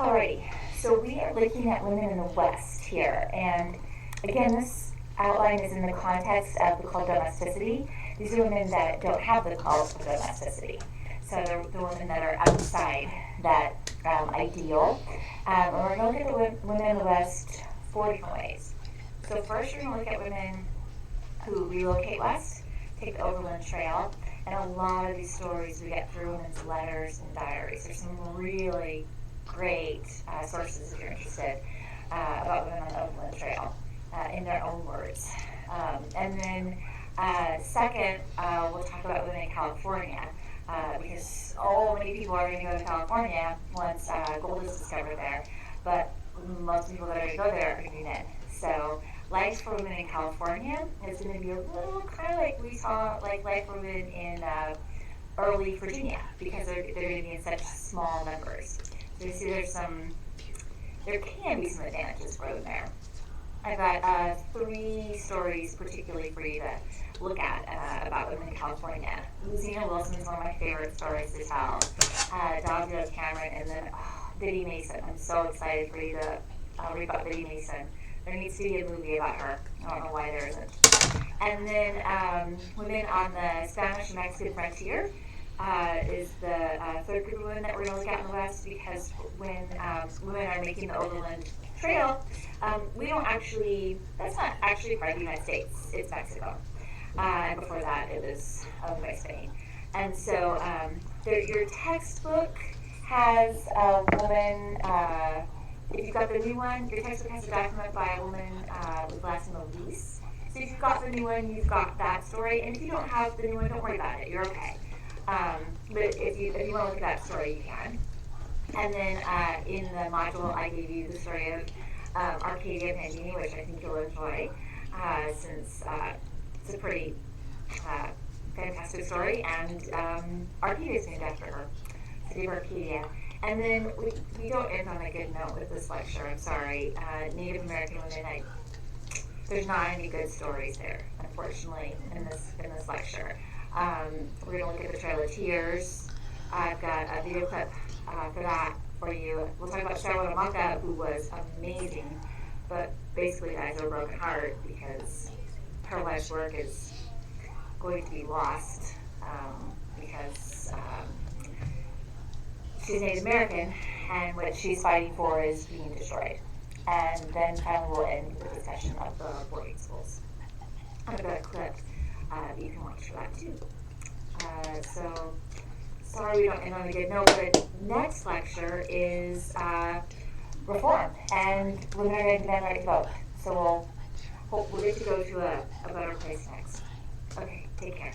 Alrighty, so we are looking at women in the West here, and again, this outline is in the context of the cult of domesticity. These are women that don't have the cult of domesticity, so they're the women that are outside that ideal. And we're going to look at the women in the West 4 different ways. So first, we're going to look at women who relocate west, take the Overland Trail, and a lot of these stories we get through women's letters and diaries. There's some really great sources if you're interested about women on the Overland Trail in their own words. And then second, we'll talk about women in California because so many people are going to go to California once gold is discovered there, but most people that are going to go there are going to be men. So life for women in California is going to be a little kind of like we saw like life for women in early Virginia because they're going to be in such small numbers. So you see there can be some advantages for them there. I've got 3 stories particularly for you to look at about women in California. Zena Wilson is one of my favorite stories to tell. Dahlia Cameron, and then Biddy Mason. I'm so excited for you to read about Biddy Mason. There needs to be a movie about her. I don't know why there isn't. And then women on the Spanish and Mexican frontier is the third group of women that we're going to look at in the West, because when women are making the Overland Trail, we don't actually, that's not actually part of the United States, it's Mexico. And before that it was owned by Spain. And so your textbook has a woman, if you've got the new one, your textbook has a document by a woman with the last name Elise. So if you've got the new one, you've got that story. And if you don't have the new one, don't worry about it, you're okay. But if you want to look at that story, you can. And then in the module, I gave you the story of Arcadia Pandini, which I think you'll enjoy, since it's a pretty fantastic story, and Arcadia is named after her, city of Arcadia. And then we don't end on a good note with this lecture, I'm sorry. Native American women, there's not any good stories there, unfortunately, in this lecture. We're going to look at the Trail of Tears. I've got a video clip for that for you. We'll talk about Charlotte Amaka, who was amazing, but basically dies of a broken heart because her life's work is going to be lost because she's Native American, and what she's fighting for is being destroyed. And then finally we'll end with a discussion of the boarding schools. I've got a clip you can watch for that too. So sorry we don't end on a good note, but next lecture is reform, and women are going to demand right to vote. So we'll get to go to a better place next. Okay, take care.